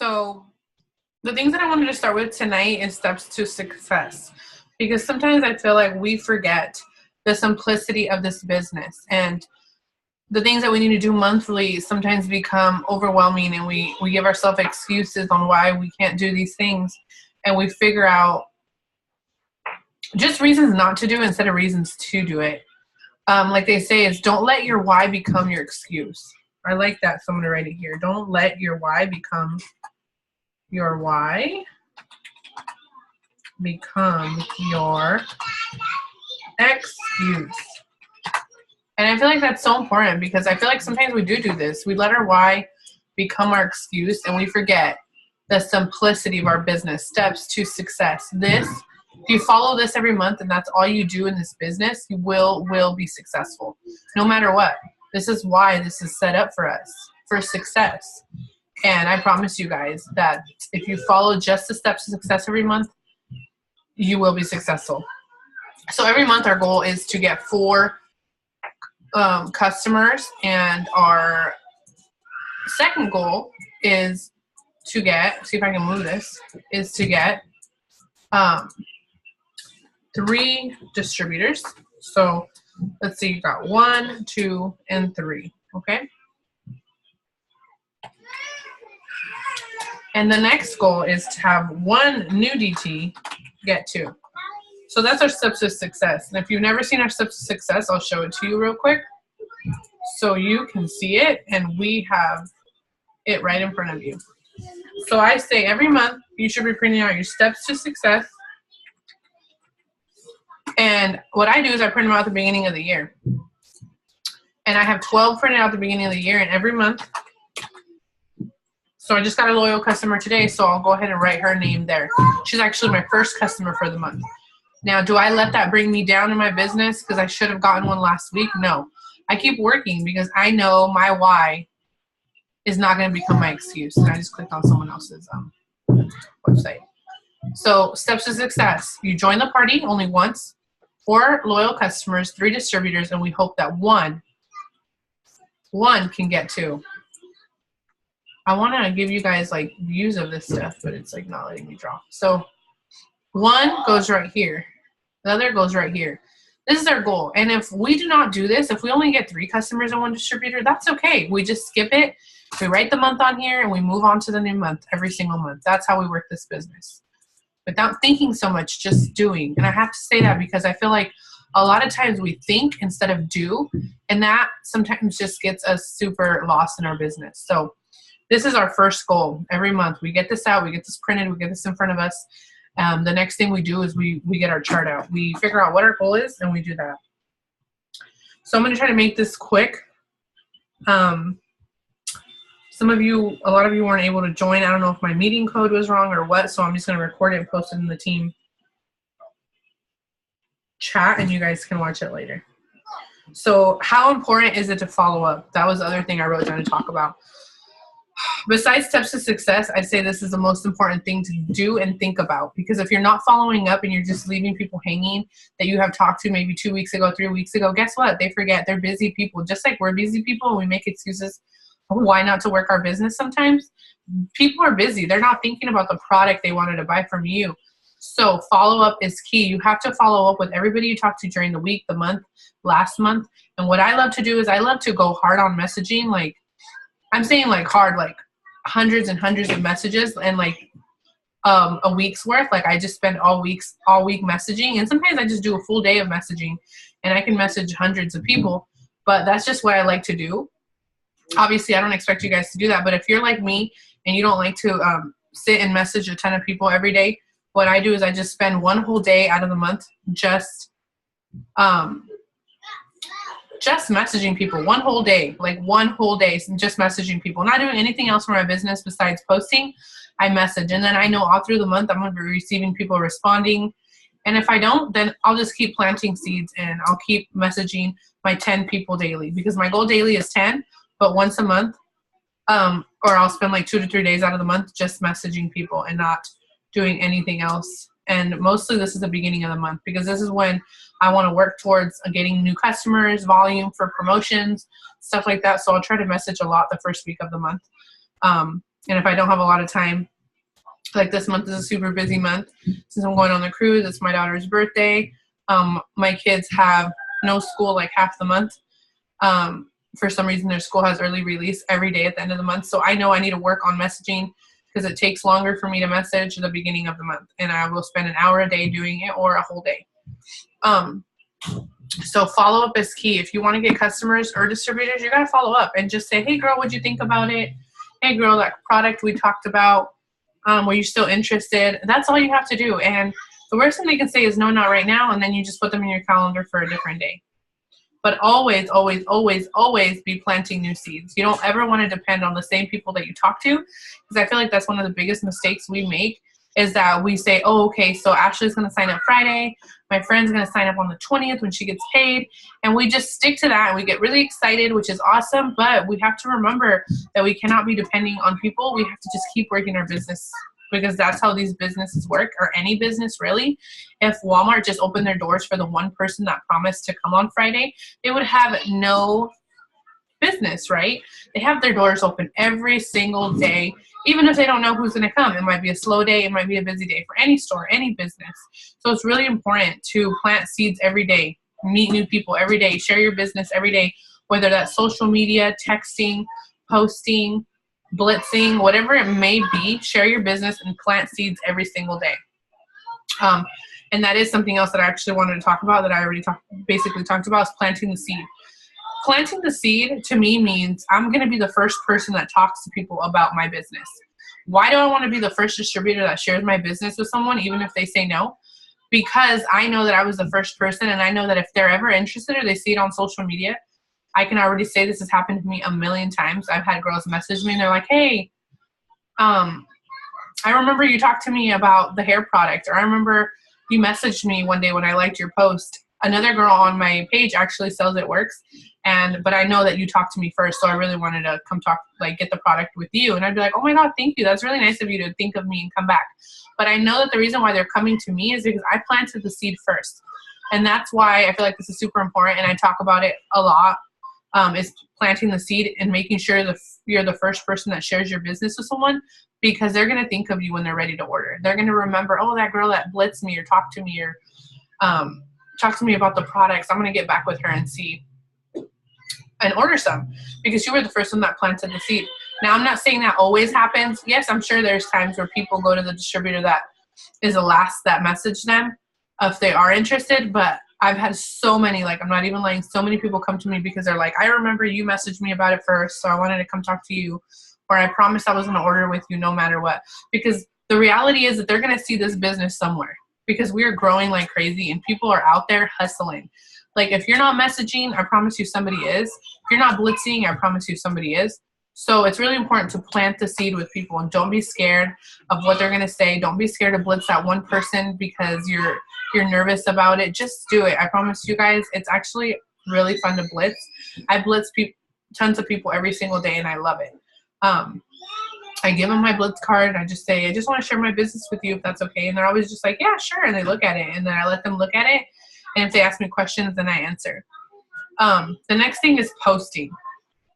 So the things that I wanted to start with tonight is steps to success, because sometimes I feel like we forget the simplicity of this business, and the things that we need to do monthly sometimes become overwhelming, and we give ourselves excuses on why we can't do these things, and we figure out just reasons not to do it instead of reasons to do it. Like they say, is don't let your why become your excuse. I like that, so I'm gonna write it here. Don't let your why become your excuse. And I feel like that's so important, because I feel like sometimes we do this. We let our why become our excuse, and we forget the simplicity of our business, steps to success. If you follow this every month and that's all you do in this business, you will be successful no matter what. This is why this is set up for us, for success. And I promise you guys that if you follow just the steps to success every month, you will be successful. So every month our goal is to get 4 customers, and our second goal is to get, see if I can move this, is to get 3 distributors. So let's see, you got 1, 2, and 3. Okay. And the next goal is to have 1 new DT get 2. So that's our steps to success. And if you've never seen our steps to success, I'll show it to you real quick so you can see it, and we have it right in front of you. So I say every month you should be printing out your steps to success. And what I do is I print them out at the beginning of the year. And I have 12 printed out at the beginning of the year, and every month. So I just got a loyal customer today, so I'll go ahead and write her name there. She's actually my first customer for the month. Now, do I let that bring me down in my business because I should have gotten one last week? No. I keep working because I know my why is not going to become my excuse. And I just clicked on someone else's website. So steps to success. You join the party only once, 4 loyal customers, 3 distributors, and we hope that one can get 2. I want to give you guys like views of this stuff, but it's like not letting me draw. So 1 goes right here. The other goes right here. This is our goal. And if we do not do this, if we only get 3 customers and 1 distributor, that's okay. We just skip it. We write the month on here and we move on to the new month every single month. That's how we work this business. Without thinking so much, just doing. And I have to say that because I feel like a lot of times we think instead of do, and that sometimes just gets us super lost in our business. So this is our first goal. Every month we get this out, we get this printed, we get this in front of us. The next thing we do is we get our chart out. We figure out what our goal is and we do that. So I'm going to try to make this quick. A lot of you weren't able to join. I don't know if my meeting code was wrong or what, so I'm just going to record it and post it in the team chat, and you guys can watch it later. So how important is it to follow up? That was the other thing I wrote down to talk about. Besides steps to success, I'd say this is the most important thing to do and think about, because if you're not following up and you're just leaving people hanging that you have talked to maybe 2 weeks ago, 3 weeks ago, guess what? They forget. They're busy people. Just like we're busy people and we make excuses why not to work our business sometimes. People are busy. They're not thinking about the product they wanted to buy from you. So follow up is key. You have to follow up with everybody you talk to during the week, the month, last month. And what I love to do is I love to go hard on messaging. Like I'm saying like hard, like hundreds and hundreds of messages and like a week's worth. Like I just spend all week messaging, and sometimes I just do a full day of messaging and I can message hundreds of people, but that's just what I like to do. Obviously I don't expect you guys to do that, but if you're like me and you don't like to sit and message a ton of people every day, what I do is I just spend one whole day out of the month just messaging people. One whole day just messaging people, not doing anything else for my business besides posting. I message, and then I know all through the month I'm going to be receiving people responding, and if I don't, then I'll just keep planting seeds and I'll keep messaging my 10 people daily, because my goal daily is 10, but once a month or I'll spend like 2 to 3 days out of the month just messaging people and not doing anything else. And mostly this is the beginning of the month, because this is when I want to work towards getting new customers, volume for promotions, stuff like that. So I'll try to message a lot the first week of the month. And if I don't have a lot of time, like this month is a super busy month since I'm going on the cruise. It's my daughter's birthday. My kids have no school like half the month. For some reason, their school has early release every day at the end of the month. So I know I need to work on messaging because it takes longer for me to message at the beginning of the month. And I will spend an hour a day doing it or a whole day. So follow up is key. If you want to get customers or distributors, you got to follow up and just say, hey, girl, what'd you think about it? Hey, girl, that product we talked about, were you still interested? That's all you have to do. And the worst thing they can say is no, not right now. And then you just put them in your calendar for a different day. But always, always, always, always be planting new seeds. You don't ever want to depend on the same people that you talk to, because I feel like that's one of the biggest mistakes we make is that we say, oh, okay, so Ashley's going to sign up Friday. My friend's going to sign up on the 20th when she gets paid. And we just stick to that and we get really excited, which is awesome. But we have to remember that we cannot be depending on people. We have to just keep working our business, because that's how these businesses work, or any business really. If Walmart just opened their doors for the one person that promised to come on Friday, they would have no business, right? They have their doors open every single day, even if they don't know who's going to come. It might be a slow day. It might be a busy day for any store, any business. So it's really important to plant seeds every day, meet new people every day, share your business every day, whether that's social media, texting, posting, blitzing, whatever it may be. Share your business and plant seeds every single day. And that is something else that I actually wanted to talk about that I already basically talked about, is planting the seed. Planting the seed to me means I'm going to be the first person that talks to people about my business. Why do I want to be the first distributor that shares my business with someone, even if they say no? Because I know that I was the first person, and I know that if they're ever interested or they see it on social media, I can already say this has happened to me a million times. I've had girls message me and they're like, hey, I remember you talked to me about the hair product, or I remember you messaged me one day when I liked your post. Another girl on my page actually sells It Works, but I know that you talked to me first, so I really wanted to come talk, like get the product with you. And I'd be like, oh my God, thank you. That's really nice of you to think of me and come back. But I know that the reason why they're coming to me is because I planted the seed first. And that's why I feel like this is super important, and I talk about it a lot, is planting the seed and making sure you're the first person that shares your business with someone, because they're going to think of you when they're ready to order. They're going to remember, oh, that girl that blitzed me or talked to me or talk to me about the products. I'm going to get back with her and see and order some, because you were the first one that planted the seed. Now, I'm not saying that always happens. Yes, I'm sure there's times where people go to the distributor that is the last that message them if they are interested, but I've had so many, like I'm not even lying, so many people come to me because they're like, I remember you messaged me about it first, so I wanted to come talk to you, or I promised I was going to order with you no matter what. Because the reality is that they're going to see this business somewhere, because we are growing like crazy and people are out there hustling. Like if you're not messaging, I promise you somebody is. If you're not blitzing, I promise you somebody is. So it's really important to plant the seed with people, and don't be scared of what they're going to say. Don't be scared to blitz that one person because you're nervous about it. Just do it. I promise you guys, it's actually really fun to blitz. I blitz tons of people every single day, and I love it. I give them my blitz card. I just say, I just want to share my business with you if that's okay. And they're always just like, yeah, sure. And they look at it, and then I let them look at it. And if they ask me questions, then I answer. The next thing is posting.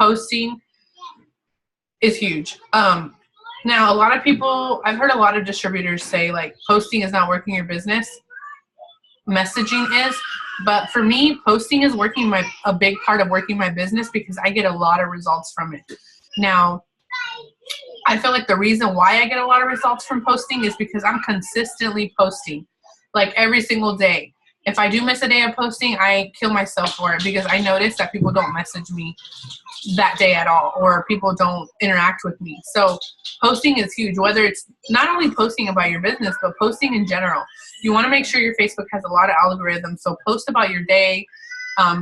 Posting is huge. Now, a lot of people, I've heard a lot of distributors say like posting is not working your business. Messaging is. But for me, posting is a big part of working my business, because I get a lot of results from it. Now, I feel like the reason why I get a lot of results from posting is because I'm consistently posting, like every single day. If I do miss a day of posting, I kill myself for it, because I notice that people don't message me that day at all, or people don't interact with me. So posting is huge, whether it's not only posting about your business, but posting in general. You want to make sure your Facebook has a lot of algorithms. So post about your day,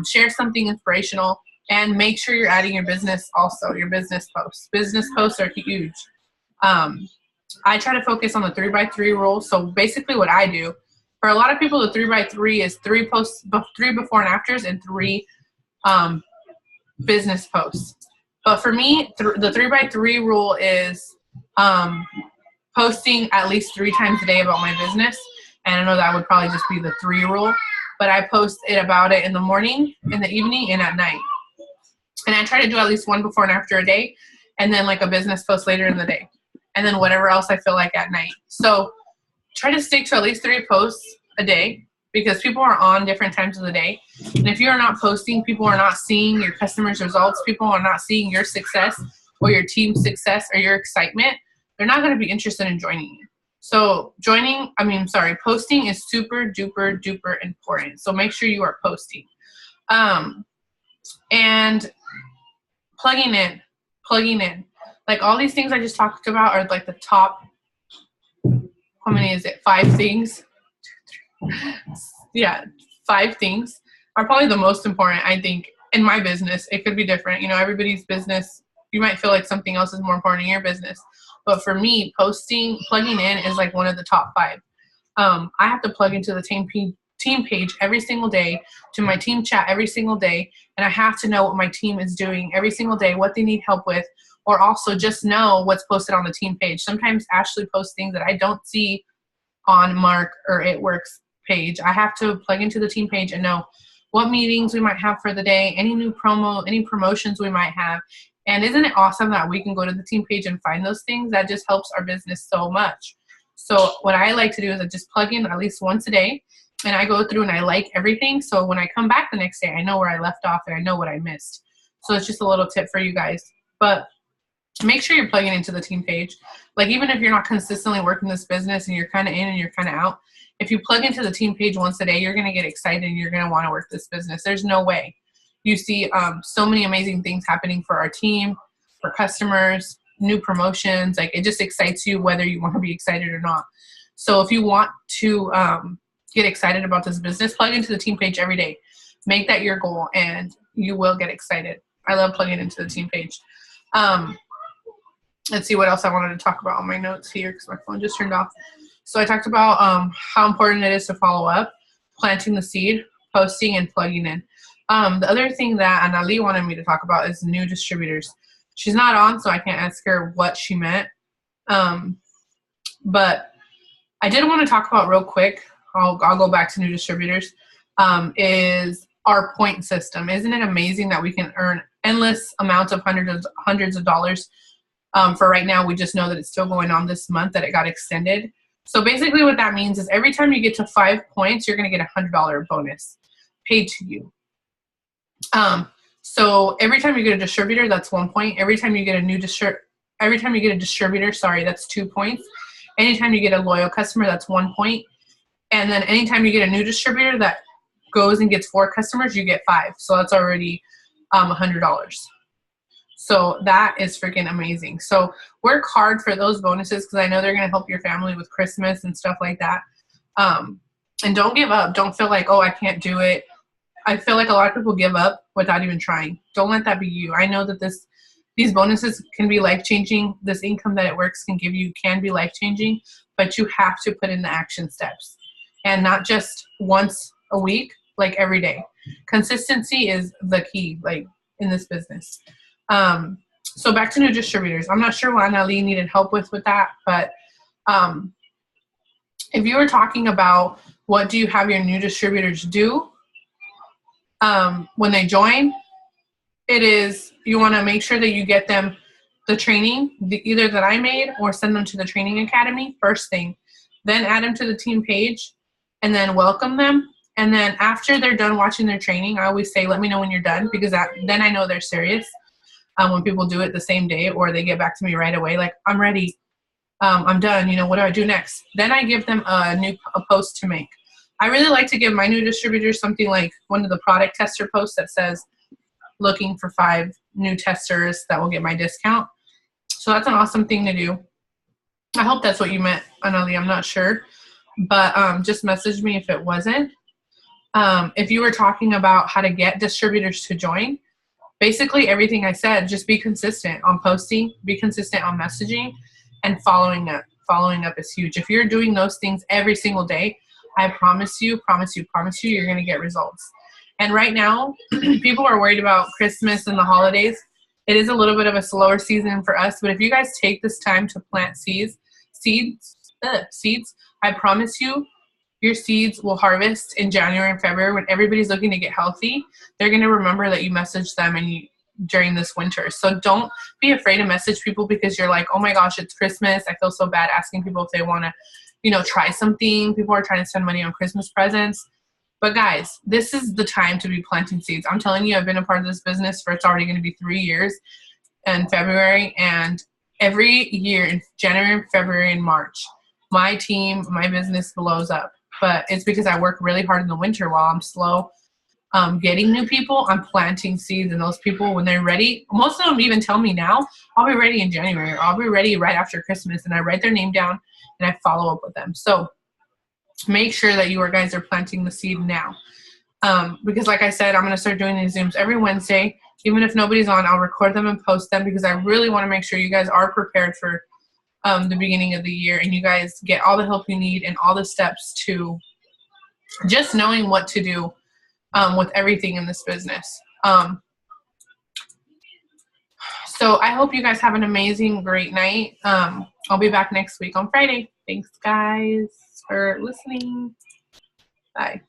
share something inspirational, and make sure you're adding your business also, your business posts. Business posts are huge. I try to focus on the 3x3 rule. So basically what I do, for a lot of people, the 3x3 is 3 posts, 3 before and afters, and 3 business posts. But for me, the 3x3 rule is posting at least 3 times a day about my business. And I know that would probably just be the 3 rule, but I post about it in the morning, in the evening, and at night. And I try to do at least 1 before and after a day. and then like a business post later in the day, and then whatever else I feel like at night. So try to stick to at least 3 posts a day, because people are on different times of the day. And if you're not posting, people are not seeing your customers' results. People are not seeing your success or your team's success or your excitement. They're not going to be interested in joining you. So posting is super duper duper important. So make sure you are posting. And plugging in. Like all these things I just talked about are like the top, how many is it? 5 things. Yeah, 5 things are probably the most important, I think, in my business. It could be different. You know, everybody's business, you might feel like something else is more important in your business. But for me, plugging in is like one of the top 5. I have to plug into the team page every single day, to my team chat every single day, and I have to know what my team is doing every single day, what they need help with, or also just know what's posted on the team page. Sometimes Ashley posts things that I don't see on Mark or It Works page. I have to plug into the team page and know what meetings we might have for the day, any promotions we might have. And isn't it awesome that we can go to the team page and find those things? That just helps our business so much. So what I like to do is I just plug in at least once a day, and I go through and I like everything. So when I come back the next day, I know where I left off and I know what I missed. So it's just a little tip for you guys. But make sure you're plugging into the team page. Like even if you're not consistently working this business and you're kind of in and you're kind of out, if you plug into the team page once a day, you're going to get excited and you're going to want to work this business. There's no way. You see so many amazing things happening for our team, for customers, new promotions. Like it just excites you whether you want to be excited or not. So if you want to get excited about this business, plug into the team page every day. Make that your goal and you will get excited. I love plugging into the team page. Let's see what else I wanted to talk about on my notes here because my phone just turned off. So I talked about how important it is to follow up, planting the seed, posting, and plugging in. The other thing that Anali wanted me to talk about is new distributors. She's not on, so I can't ask her what she meant. But I did want to talk about real quick, I'll go back to new distributors, is our point system. Isn't it amazing that we can earn endless amounts of hundreds of dollars? For right now, we just know that it's still going on this month, that it got extended. So basically what that means is every time you get to 5 points, you're going to get a $100 bonus paid to you. So every time you get a distributor, that's 1 point. Every time you get a distributor, that's 2 points. Anytime you get a loyal customer, that's 1 point. And then anytime you get a new distributor that goes and gets 4 customers, you get 5. So that's already $100. So that is freaking amazing. So work hard for those bonuses because I know they're going to help your family with Christmas and stuff like that. And don't give up. Don't feel like, oh, I can't do it. I feel like a lot of people give up without even trying. Don't let that be you. I know that these bonuses can be life-changing. This income that It Works can give you can be life-changing, but you have to put in the action steps. And not just once a week, like every day. Consistency is the key, like in this business. So back to new distributors. I'm not sure what Anali needed help with that, but if you were talking about what do you have your new distributors do when they join, it is you want to make sure that you get them the training, either that I made or send them to the training academy first thing, then add them to the team page and then welcome them. And then after they're done watching their training, I always say, let me know when you're done because then I know they're serious. When people do it the same day or they get back to me right away, like, I'm ready, I'm done, what do I do next? Then I give them a post to make. I really like to give my new distributors something like one of the product tester posts that says, looking for 5 new testers that will get my discount. So that's an awesome thing to do. I hope that's what you meant, Anali. I'm not sure. But just message me if it wasn't. If you were talking about how to get distributors to join, basically everything I said, just be consistent on posting, be consistent on messaging, and following up. Following up is huge. If you're doing those things every single day, I promise you, you're going to get results. And right now, people are worried about Christmas and the holidays. It is a little bit of a slower season for us, but if you guys take this time to plant seeds, I promise you, your seeds will harvest in January and February when everybody's looking to get healthy. They're going to remember that you messaged them and during this winter. So don't be afraid to message people because you're like, oh my gosh, it's Christmas. I feel so bad asking people if they want to, you know, try something. People are trying to spend money on Christmas presents. But guys, this is the time to be planting seeds. I'm telling you, I've been a part of this business for, it's already going to be 3 years in February. And every year in January, February, and March, my team, my business blows up. But it's because I work really hard in the winter while I'm slow getting new people. I'm planting seeds, and those people, when they're ready, most of them even tell me now, I'll be ready in January, or I'll be ready right after Christmas. And I write their name down and I follow up with them. So make sure that you guys are planting the seed now. Because like I said, I'm going to start doing these Zooms every Wednesday. Even if nobody's on, I'll record them and post them because I really want to make sure you guys are prepared for the beginning of the year, and you guys get all the help you need and all the steps to just knowing what to do with everything in this business. So I hope you guys have an amazing, great night. I'll be back next week on Friday. Thanks, guys, for listening. Bye.